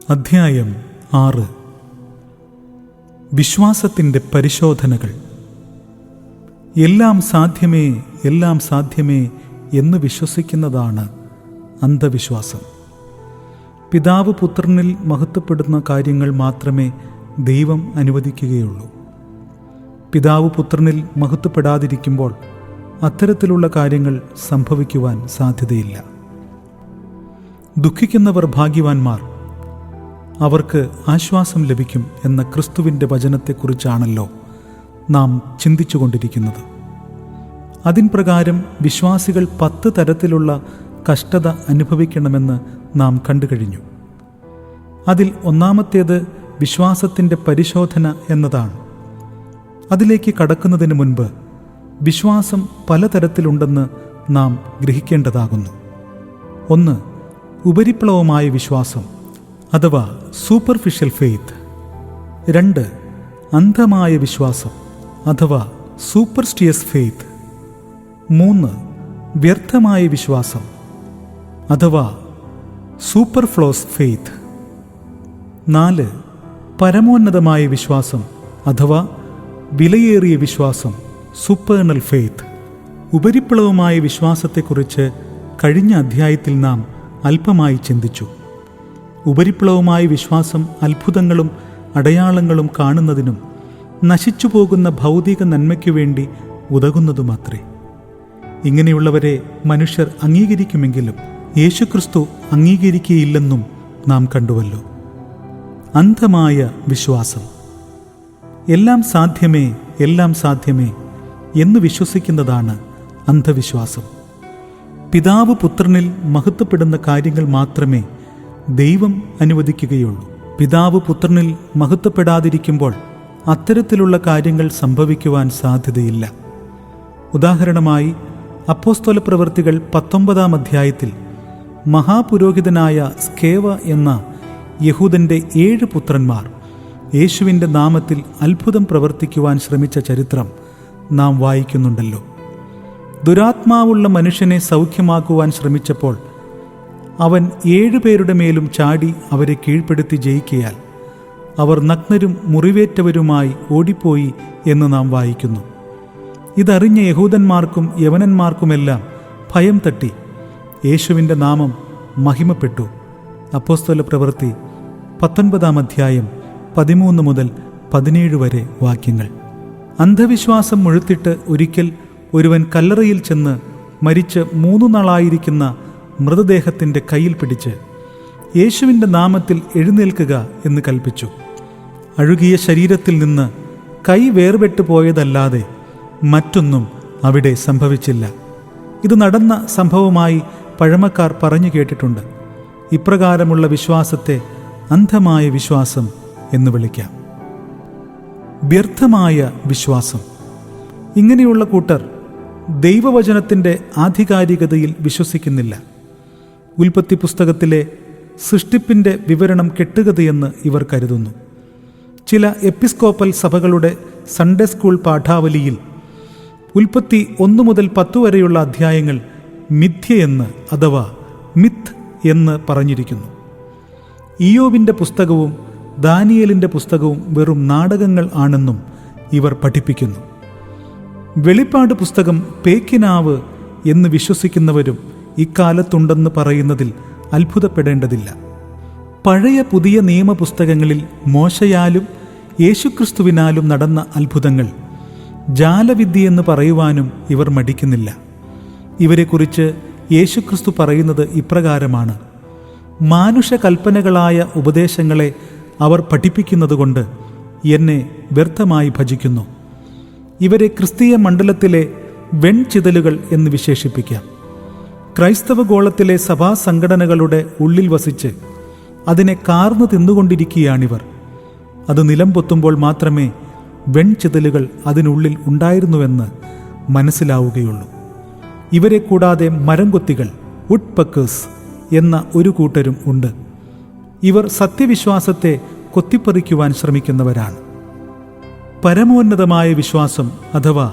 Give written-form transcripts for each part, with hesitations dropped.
അധ്യായം 6. വിശ്വാസത്തിൻ്റെ പരിശോധനകൾ. എല്ലാം സാധ്യമേ, എല്ലാം സാധ്യമേ എന്ന് വിശ്വസിക്കുന്നതാണ് അന്ധവിശ്വാസം. പിതാവ് പുത്രനിൽ മഹത്വപ്പെടുന്ന കാര്യങ്ങൾ മാത്രമേ ദൈവം അനുവദിക്കുകയുള്ളൂ. പിതാവ് പുത്രനിൽ മഹത്വപ്പെടാതിരിക്കുമ്പോൾ അത്തരത്തിലുള്ള കാര്യങ്ങൾ സംഭവിക്കുവാൻ സാധ്യതയില്ല. ദുഃഖിക്കുന്നവർ ഭാഗ്യവാന്മാർ, അവർക്ക് ആശ്വാസം ലഭിക്കും എന്ന ക്രിസ്തുവിൻ്റെ വചനത്തെക്കുറിച്ചാണല്ലോ നാം ചിന്തിച്ചുകൊണ്ടിരിക്കുന്നത്. അതിൻ പ്രകാരം വിശ്വാസികൾ 10 തരത്തിലുള്ള കഷ്ടത അനുഭവിക്കണമെന്ന് നാം കണ്ടുകഴിഞ്ഞു. അതിൽ ഒന്നാമത്തേത് വിശ്വാസത്തിൻ്റെ പരിശോധന എന്നതാണ്. അതിലേക്ക് കടക്കുന്നതിന് മുൻപ് വിശ്വാസം പലതരത്തിലുണ്ടെന്ന് നാം ഗ്രഹിക്കേണ്ടതാകുന്നു. 1. ഉപരിപ്ലവമായ വിശ്വാസം അഥവാ സൂപ്പർഫിഷ്യൽ ഫെയ്ത്ത്. 2. അന്ധമായ വിശ്വാസം അഥവാ സൂപ്പർസ്റ്റിയസ് ഫെയ്ത്ത്. 3. വ്യർത്ഥമായ വിശ്വാസം അഥവാ സൂപ്പർഫ്ലോസ് ഫെയ്ത്ത്. 4. പരമോന്നതമായ വിശ്വാസം അഥവാ വിലയേറിയ വിശ്വാസം സൂപ്പർണൽ ഫെയ്ത്ത്. ഉപരിപ്ലവമായ വിശ്വാസത്തെക്കുറിച്ച് കഴിഞ്ഞ അധ്യായത്തിൽ നാം അല്പമായി ചിന്തിച്ചു. ഉപരിപ്ലവമായ വിശ്വാസം അത്ഭുതങ്ങളും അടയാളങ്ങളും കാണുന്നതിനും നശിച്ചു പോകുന്ന ഭൗതിക നന്മയ്ക്കു വേണ്ടി ഉതകുന്നതുമത്രേ. ഇങ്ങനെയുള്ളവരെ മനുഷ്യർ അംഗീകരിക്കുമെങ്കിലും യേശുക്രിസ്തു അംഗീകരിക്കുകയില്ലെന്നും നാം കണ്ടുവല്ലോ. അന്ധമായ വിശ്വാസം. എല്ലാം സാധ്യമേ, എല്ലാം സാധ്യമേ എന്ന് വിശ്വസിക്കുന്നതാണ് അന്ധവിശ്വാസം. പിതാവ് പുത്രനിൽ മഹത്വപ്പെടുന്ന കാര്യങ്ങൾ മാത്രമേ ദൈവം അനുവദിക്കുകയുള്ളൂ. പിതാവ് പുത്രനിൽ മഹത്വപ്പെടാതിരിക്കുമ്പോൾ അത്തരത്തിലുള്ള കാര്യങ്ങൾ സംഭവിക്കുവാൻ സാധ്യതയില്ല. ഉദാഹരണമായി അപ്പോസ്തല പ്രവൃത്തികൾ 19-ാം അധ്യായത്തിൽ മഹാപുരോഹിതനായ സ്കേവ എന്ന യഹൂദൻ്റെ 7 പുത്രന്മാർ യേശുവിൻ്റെ നാമത്തിൽ അത്ഭുതം പ്രവർത്തിക്കുവാൻ ശ്രമിച്ച ചരിത്രം നാം വായിക്കുന്നുണ്ടല്ലോ. ദുരാത്മാവുള്ള മനുഷ്യനെ സൗഖ്യമാക്കുവാൻ ശ്രമിച്ചപ്പോൾ അവൻ 7 പേരുടെ മേലും ചാടി അവരെ കീഴ്പ്പെടുത്തി ജയിക്കയാൽ അവർ നഗ്നരും മുറിവേറ്റവരുമായി ഓടിപ്പോയി എന്ന് നാം വായിക്കുന്നു. ഇതറിഞ്ഞ യഹൂദന്മാർക്കും യവനന്മാർക്കുമെല്ലാം ഭയം തട്ടി യേശുവിൻ്റെ നാമം മഹിമപ്പെട്ടു. അപ്പോസ്തല പ്രവൃത്തി 19-ാം അധ്യായം 13 മുതൽ 17 വരെ വാക്യങ്ങൾ. അന്ധവിശ്വാസം മുഴുത്തിട്ട് ഒരിക്കൽ ഒരുവൻ കല്ലറയിൽ ചെന്ന് മരിച്ച് 3 നാളായിരിക്കുന്ന മൃതദേഹത്തിൻ്റെ കയ്യിൽ പിടിച്ച് യേശുവിൻ്റെ നാമത്തിൽ എഴുന്നേൽക്കുക എന്ന് കൽപ്പിച്ചു. അഴുകിയ ശരീരത്തിൽ നിന്ന് കൈ വേർപെട്ടു പോയതല്ലാതെ മറ്റൊന്നും അവിടെ സംഭവിച്ചില്ല. ഇത് നടന്ന സംഭവമായി പഴമക്കാർ പറഞ്ഞു കേട്ടിട്ടുണ്ട്. ഇപ്രകാരമുള്ള വിശ്വാസത്തെ അന്ധമായ വിശ്വാസം എന്ന് വിളിക്കാം. വ്യർത്ഥമായ വിശ്വാസം. ഇങ്ങനെയുള്ള കൂട്ടർ ദൈവവചനത്തിൻ്റെ ആധികാരികതയിൽ വിശ്വസിക്കുന്നില്ല. ഉൽപ്പത്തി പുസ്തകത്തിലെ സൃഷ്ടിപ്പിൻ്റെ വിവരണം കെട്ടുകഥയെന്ന് ഇവർ കരുതുന്നു. ചില എപ്പിസ്കോപ്പൽ സഭകളുടെ സൺഡേ സ്കൂൾ പാഠാവലിയിൽ ഉൽപ്പത്തി 1 മുതൽ 10 വരെയുള്ള അധ്യായങ്ങൾ മിഥ്യയെന്ന് അഥവാ മിത്ത് എന്ന് പറഞ്ഞിരിക്കുന്നു. ഇയ്യോബിൻ്റെ പുസ്തകവും ദാനിയേലിൻ്റെ പുസ്തകവും വെറും നാടകങ്ങൾ ആണെന്നും ഇവർ പഠിപ്പിക്കുന്നു. വെളിപ്പാട് പുസ്തകം പേക്കിനാവ് എന്ന് വിശ്വസിക്കുന്നവരും ഇക്കാലത്തുണ്ടെന്ന് പറയുന്നതിൽ അത്ഭുതപ്പെടേണ്ടതില്ല. പഴയ പുതിയ നിയമപുസ്തകങ്ങളിൽ മോശയാലും യേശുക്രിസ്തുവിനാലും നടന്ന അത്ഭുതങ്ങൾ ജാലവിദ്യയെന്ന് പറയുവാനും ഇവർ മടിക്കുന്നില്ല. ഇവരെക്കുറിച്ച് യേശുക്രിസ്തു പറയുന്നത് ഇപ്രകാരമാണ്: മാനുഷ കൽപ്പനകളായ ഉപദേശങ്ങളെ അവർ പഠിപ്പിക്കുന്നതുകൊണ്ട് എന്നെ വ്യർത്ഥമായി ഭജിക്കുന്നു. ഇവരെ ക്രിസ്തീയ മണ്ഡലത്തിലെ വെൺചിതലുകൾ എന്ന് വിശേഷിപ്പിക്കാം. ക്രൈസ്തവ ഗോളത്തിലെ സഭാ സംഘടനകളുടെ ഉള്ളിൽ വസിച്ച് അതിനെ കാർന്നു തിന്നുകൊണ്ടിരിക്കുകയാണിവർ. അത് നിലം പൊത്തുമ്പോൾ മാത്രമേ വെൺചിതലുകൾ അതിനുള്ളിൽ ഉണ്ടായിരുന്നുവെന്ന് മനസ്സിലാവുകയുള്ളൂ. ഇവരെ കൂടാതെ മരംകൊത്തികൾ, വുഡ്പക്കേഴ്സ് എന്ന ഒരു കൂട്ടരും ഉണ്ട്. ഇവർ സത്യവിശ്വാസത്തെ കൊത്തിപ്പറിക്കുവാൻ ശ്രമിക്കുന്നവരാണ്. പരമോന്നതമായ വിശ്വാസം അഥവാ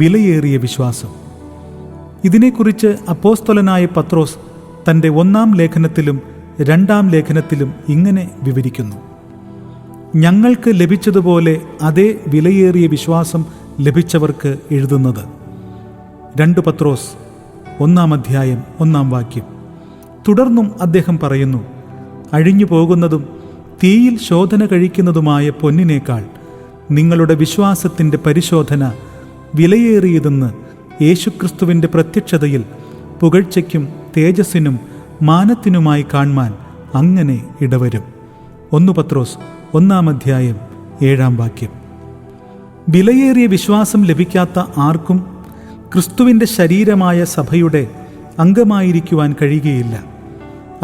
വിലയേറിയ വിശ്വാസം. ഇതിനെക്കുറിച്ച് അപ്പോസ്തലനായ പത്രോസ് തൻ്റെ 1-ാം ലേഖനത്തിലും 2-ാം ലേഖനത്തിലും ഇങ്ങനെ വിവരിക്കുന്നു: ഞങ്ങൾക്ക് ലഭിച്ചതുപോലെ അതേ വിലയേറിയ വിശ്വാസം ലഭിച്ചവർക്ക് എഴുതുന്നത്. 2 പത്രോസ് 1-ാം അധ്യായം 1-ാം വാക്യം. തുടർന്നും അദ്ദേഹം പറയുന്നു: അഴിഞ്ഞു പോകുന്നതും തീയിൽ ശോധന കഴിക്കുന്നതുമായ പൊന്നിനേക്കാൾ നിങ്ങളുടെ വിശ്വാസത്തിൻ്റെ പരിശോധന വിലയേറിയതെന്ന് യേശുക്രിസ്തുവിൻ്റെ പ്രത്യക്ഷതയിൽ പുകഴ്ചയ്ക്കും തേജസ്സിനും മാനത്തിനുമായി കാൺമാൻ അങ്ങനെ ഇടവരും. 1 പത്രോസ് 1-ാം അധ്യായം 7-ാം വാക്യം. വിലയേറിയ വിശ്വാസം ലഭിക്കാത്ത ആർക്കും ക്രിസ്തുവിൻ്റെ ശരീരമായ സഭയുടെ അംഗമായിരിക്കുവാൻ കഴിയുകയില്ല.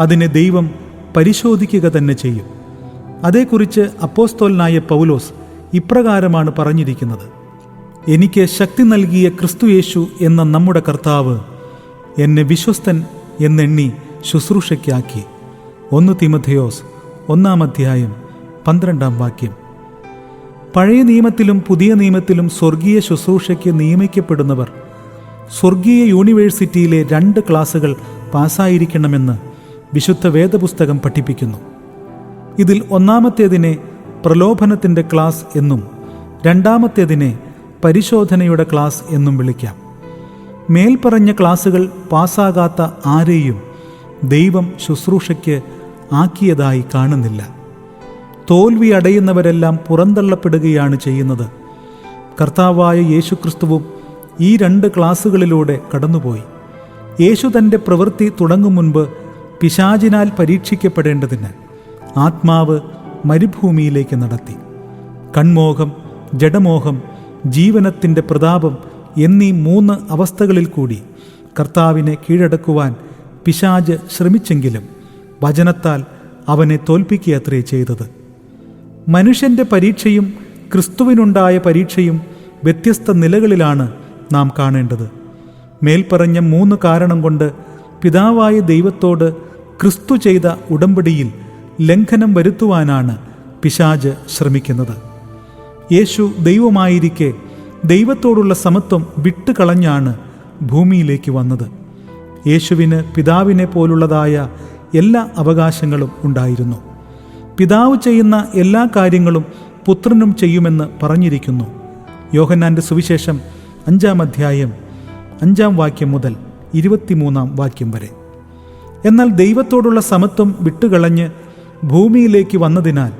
അതിനെ ദൈവം പരിശോധിക്കുക തന്നെ ചെയ്യും. അതേക്കുറിച്ച് അപ്പോസ്തലനായ പൗലോസ് ഇപ്രകാരമാണ് പറഞ്ഞിരിക്കുന്നത്: എനിക്ക് ശക്തി നൽകിയ ക്രിസ്തു യേശു എന്ന നമ്മുടെ കർത്താവ് എന്നെ വിശ്വസ്തൻ എന്നെണ്ണി ശുശ്രൂഷയ്ക്കാക്കി. 1 തീമോഥെയോസ് 1-ാം അധ്യായം 12-ാം വാക്യം. പഴയ നിയമത്തിലും പുതിയ നിയമത്തിലും സ്വർഗീയ ശുശ്രൂഷയ്ക്ക് നിയമിക്കപ്പെടുന്നവർ സ്വർഗീയ യൂണിവേഴ്സിറ്റിയിലെ 2 ക്ലാസുകൾ പാസ്സായിരിക്കണമെന്ന് വിശുദ്ധ വേദപുസ്തകം പഠിപ്പിക്കുന്നു. ഇതിൽ ഒന്നാമത്തേതിനെ പ്രലോഭനത്തിൻ്റെ ക്ലാസ് എന്നും 2-ാമത്തേതിനെ പരിശോധനയുടെ ക്ലാസ് എന്നും വിളിക്കാം. മേൽപ്പറഞ്ഞ ക്ലാസുകൾ പാസ്സാകാത്ത ആരെയും ദൈവം ശുശ്രൂഷയ്ക്ക് ആക്കിയതായി കാണുന്നില്ല. തോൽവി അടയുന്നവരെല്ലാം പുറന്തള്ളപ്പെടുകയാണ് ചെയ്യുന്നത്. കർത്താവായ യേശുക്രിസ്തുവും ഈ 2 ക്ലാസുകളിലൂടെ കടന്നുപോയി. യേശു തൻ്റെ പ്രവൃത്തി തുടങ്ങും മുൻപ് പിശാചിനാൽ പരീക്ഷിക്കപ്പെടേണ്ടതിന് ആത്മാവ് മരുഭൂമിയിലേക്ക് നടത്തി. കൺമോഹം, ജഡമോഹം, ജീവനത്തിൻ്റെ പ്രതാപം എന്നീ 3 അവസ്ഥകളിൽ കൂടി കർത്താവിനെ കീഴടക്കുവാൻ പിശാച് ശ്രമിച്ചെങ്കിലും വചനത്താൽ അവനെ തോൽപ്പിക്കുകയത്രേ ചെയ്തത്. മനുഷ്യൻ്റെ പരീക്ഷയും ക്രിസ്തുവിനുണ്ടായ പരീക്ഷയും വ്യത്യസ്ത നിലകളിലാണ് നാം കാണേണ്ടത്. മേൽപ്പറഞ്ഞ 3 കാരണം കൊണ്ട് പിതാവായ ദൈവത്തോട് ക്രിസ്തു ചെയ്ത ഉടമ്പടിയിൽ ലംഘനം വരുത്തുവാനാണ് പിശാച് ശ്രമിക്കുന്നത്. യേശു ദൈവമായിരിക്കെ ദൈവത്തോടുള്ള സമത്വം വിട്ടുകളഞ്ഞാണ് ഭൂമിയിലേക്ക് വന്നത്. യേശുവിന് പിതാവിനെ പോലുള്ളതായ എല്ലാ അവകാശങ്ങളും ഉണ്ടായിരുന്നു. പിതാവ് ചെയ്യുന്ന എല്ലാ കാര്യങ്ങളും പുത്രനും ചെയ്യുമെന്ന് പറഞ്ഞിരിക്കുന്നു. യോഹന്നാൻ്റെ സുവിശേഷം 5-ാം അധ്യായം 5-ാം വാക്യം മുതൽ 23-ാം വാക്യം വരെ. എന്നാൽ ദൈവത്തോടുള്ള സമത്വം വിട്ടുകളഞ്ഞ് ഭൂമിയിലേക്ക് വന്നതിനാൽ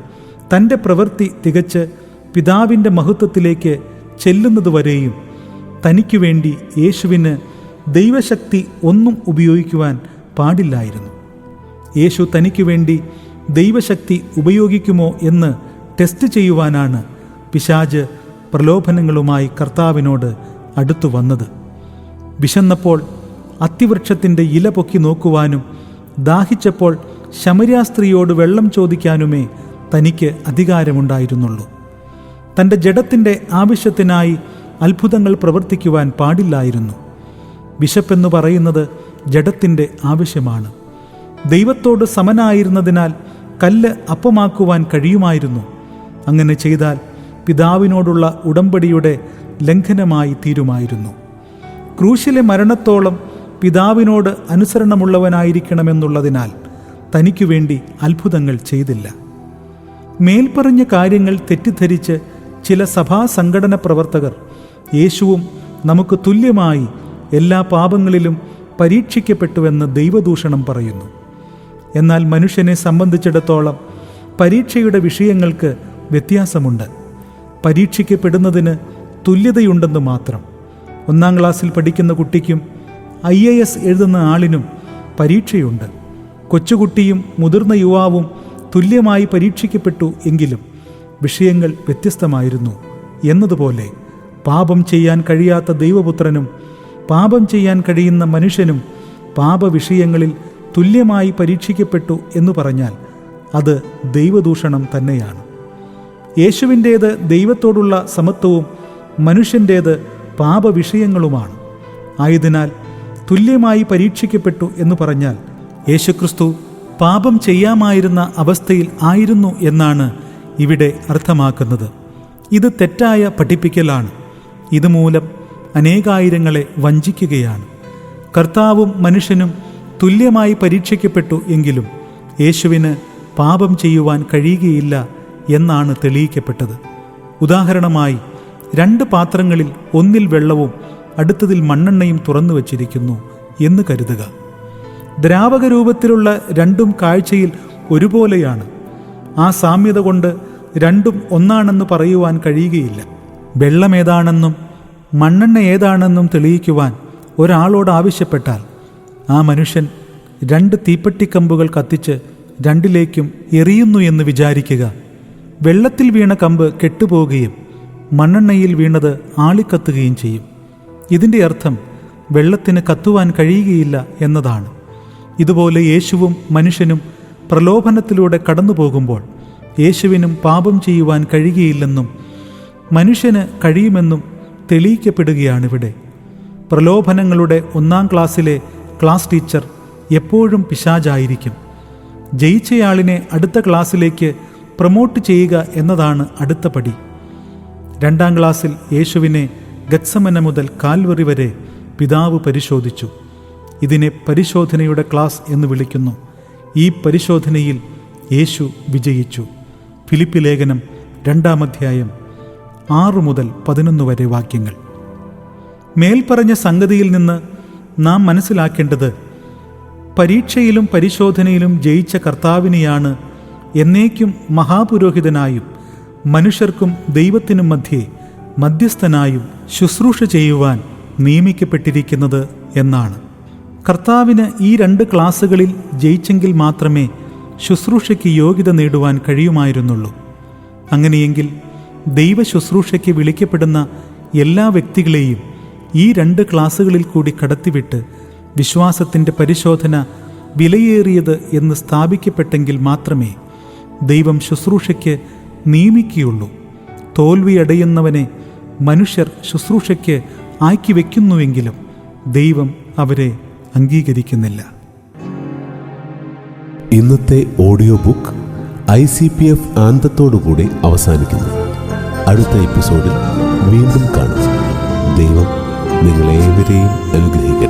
തൻ്റെ പ്രവൃത്തി തികച്ച് പിതാവിൻ്റെ മഹത്വത്തിലേക്ക് ചെല്ലുന്നതുവരെയും തനിക്കു വേണ്ടി യേശുവിന് ദൈവശക്തി ഒന്നും ഉപയോഗിക്കുവാൻ പാടില്ലായിരുന്നു. യേശു തനിക്കു വേണ്ടി ദൈവശക്തി ഉപയോഗിക്കുമോ എന്ന് ടെസ്റ്റ് ചെയ്യുവാനാണ് പിശാച് പ്രലോഭനങ്ങളുമായി കർത്താവിനോട് അടുത്തു വന്നത്. വിശന്നപ്പോൾ അത്തിവൃക്ഷത്തിൻ്റെ ഇല പൊക്കി നോക്കുവാനും ദാഹിച്ചപ്പോൾ ശമര്യാസ്ത്രീയോട് വെള്ളം ചോദിക്കാനുമേ തനിക്ക് അധികാരമുണ്ടായിരുന്നുള്ളൂ. തൻ്റെ ജഡത്തിൻ്റെ ആവശ്യത്തിനായി അത്ഭുതങ്ങൾ പ്രവർത്തിക്കുവാൻ പാടില്ലായിരുന്നു. വിശപ്പെന്നു പറയുന്നത് ജഡത്തിൻ്റെ ആവശ്യമാണ്. ദൈവത്തോട് സമനായിരുന്നതിനാൽ കല്ല് അപ്പമാക്കുവാൻ കഴിയുമായിരുന്നു. അങ്ങനെ ചെയ്താൽ പിതാവിനോടുള്ള ഉടമ്പടിയുടെ ലംഘനമായി തീരുമായിരുന്നു. ക്രൂശിലെ മരണത്തോളം പിതാവിനോട് അനുസരണമുള്ളവനായിരിക്കണമെന്നുള്ളതിനാൽ തനിക്കു വേണ്ടി അത്ഭുതങ്ങൾ ചെയ്തില്ല. മേൽപ്പറഞ്ഞ കാര്യങ്ങൾ തെറ്റിദ്ധരിച്ച് ചില സഭാ സംഘടന പ്രവർത്തകർ യേശുവും നമുക്ക് തുല്യമായി എല്ലാ പാപങ്ങളിലും പരീക്ഷിക്കപ്പെട്ടുവെന്ന് ദൈവദൂഷണം പറയുന്നു. എന്നാൽ മനുഷ്യനെ സംബന്ധിച്ചിടത്തോളം പരീക്ഷയുടെ വിഷയങ്ങൾക്ക് വ്യത്യാസമുണ്ട്. പരീക്ഷിക്കപ്പെടുന്നതിന് തുല്യതയുണ്ടെന്ന് മാത്രം. 1-ാം ക്ലാസ്സിൽ പഠിക്കുന്ന കുട്ടിക്കും IAS എഴുതുന്ന ആളിനും പരീക്ഷയുണ്ട്. കൊച്ചുകുട്ടിയും മുതിർന്ന യുവാവും തുല്യമായി പരീക്ഷിക്കപ്പെട്ടു എങ്കിലും വിഷയങ്ങൾ വ്യത്യസ്തമായിരുന്നു എന്നതുപോലെ പാപം ചെയ്യാൻ കഴിയാത്ത ദൈവപുത്രനും പാപം ചെയ്യാൻ കഴിയുന്ന മനുഷ്യനും പാപവിഷയങ്ങളിൽ തുല്യമായി പരീക്ഷിക്കപ്പെട്ടു എന്ന് പറഞ്ഞാൽ അത് ദൈവദൂഷണം തന്നെയാണ്. യേശുവിൻ്റേത് ദൈവത്തോടുള്ള സമത്വവും മനുഷ്യൻ്റേത് പാപവിഷയങ്ങളുമാണ്. ആയതിനാൽ തുല്യമായി പരീക്ഷിക്കപ്പെട്ടു എന്ന് പറഞ്ഞാൽ യേശുക്രിസ്തു പാപം ചെയ്യാമായിരുന്ന അവസ്ഥയിൽ ആയിരുന്നു എന്നാണ് ഇവിടെ അർത്ഥമാക്കുന്നത്. ഇത് തെറ്റായ പഠിപ്പിക്കലാണ്. ഇതുമൂലം അനേകായിരങ്ങളെ വഞ്ചിക്കുകയാണ്. കർത്താവും മനുഷ്യനും തുല്യമായി പരീക്ഷിക്കപ്പെട്ടു എങ്കിലും യേശുവിന് പാപം ചെയ്യുവാൻ കഴിയുകയില്ല എന്നാണ് തെളിയിക്കപ്പെട്ടത്. ഉദാഹരണമായി 2 പാത്രങ്ങളിൽ ഒന്നിൽ വെള്ളവും അടുത്തതിൽ മണ്ണെണ്ണയും തുറന്നു വച്ചിരിക്കുന്നു എന്ന് കരുതുക. ദ്രാവക രൂപത്തിലുള്ള രണ്ടും കാഴ്ചയിൽ ഒരുപോലെയാണ്. ആ സാമ്യത കൊണ്ട് രണ്ടും ഒന്നാണെന്ന് പറയുവാൻ കഴിയുകയില്ല. വെള്ളം ഏതാണെന്നും മണ്ണെണ്ണ ഏതാണെന്നും തെളിയിക്കുവാൻ ഒരാളോട് ആവശ്യപ്പെട്ടാൽ ആ മനുഷ്യൻ 2 തീപ്പെട്ടിക്കമ്പുകൾ കത്തിച്ച് രണ്ടിലേക്കും എറിയുന്നു എന്ന് വിചാരിക്കുക. വെള്ളത്തിൽ വീണ കമ്പ് കെട്ടുപോകുകയും മണ്ണെണ്ണയിൽ വീണത് ആളിക്കത്തുകയും ചെയ്യും. ഇതിൻ്റെ അർത്ഥം വെള്ളത്തിന് കത്തുവാൻ കഴിയുകയില്ല എന്നതാണ്. ഇതുപോലെ യേശുവും മനുഷ്യനും പ്രലോഭനത്തിലൂടെ കടന്നു പോകുമ്പോൾ യേശുവിനും പാപം ചെയ്യുവാൻ കഴിയുകയില്ലെന്നും മനുഷ്യന് കഴിയുമെന്നും തെളിയിക്കപ്പെടുകയാണിവിടെ. പ്രലോഭനങ്ങളുടെ 1-ാം ക്ലാസ്സിലെ ക്ലാസ് ടീച്ചർ എപ്പോഴും പിശാചായിരിക്കും. ജയിച്ചയാളിനെ അടുത്ത ക്ലാസ്സിലേക്ക് പ്രൊമോട്ട് ചെയ്യുക എന്നതാണ് അടുത്ത പടി. 2-ാം ക്ലാസ്സിൽ യേശുവിനെ ഗത്സമന മുതൽ കാൽവറി വരെ പിതാവ് പരിശോധിച്ചു. ഇതിനെ പരിശോധനയുടെ ക്ലാസ് എന്ന് വിളിക്കുന്നു. ഈ പരിശോധനയിൽ യേശു വിജയിച്ചു. ഫിലിപ്പി ലേഖനം 2-ാം അധ്യായം 6 മുതൽ 11 വരെ വാക്യങ്ങൾ. മേൽപ്പറഞ്ഞ സംഗതിയിൽ നിന്ന് നാം മനസ്സിലാക്കേണ്ടത് പരീക്ഷയിലും പരിശോധനയിലും ജയിച്ച കർത്താവിനെയാണ് എന്നേക്കും മഹാപുരോഹിതനായും മനുഷ്യർക്കും ദൈവത്തിനും മധ്യേ മധ്യസ്ഥനായും ശുശ്രൂഷ ചെയ്യുവാൻ നിയമിക്കപ്പെട്ടിരിക്കുന്നത് എന്നാണ്. കർത്താവിന് ഈ 2 ക്ലാസുകളിൽ ജയിച്ചെങ്കിൽ മാത്രമേ ശുശ്രൂഷയ്ക്ക് യോഗ്യത നേടുവാൻ കഴിയുമായിരുന്നുള്ളൂ. അങ്ങനെയെങ്കിൽ ദൈവ ശുശ്രൂഷയ്ക്ക് വിളിക്കപ്പെടുന്ന എല്ലാ വ്യക്തികളെയും ഈ 2 ക്ലാസുകളിൽ കൂടി കടത്തിവിട്ട് വിശ്വാസത്തിൻ്റെ പരിശോധന വിലയേറിയത് എന്ന് സ്ഥാപിക്കപ്പെട്ടെങ്കിൽ മാത്രമേ ദൈവം ശുശ്രൂഷയ്ക്ക് നിയമിക്കുകയുള്ളൂ. തോൽവിയടയുന്നവനെ മനുഷ്യർ ശുശ്രൂഷയ്ക്ക് ആക്കി വയ്ക്കുന്നുവെങ്കിലും ദൈവം അവരെ അംഗീകരിക്കുന്നില്ല. ഇന്നത്തെ ഓഡിയോ ബുക്ക് ICPF ആന്തത്തോടുകൂടി അവസാനിക്കുന്നു. അടുത്ത എപ്പിസോഡിൽ വീണ്ടും കാണാം. ദൈവം നിങ്ങളേവരെയും അനുഗ്രഹിക്കട്ടെ.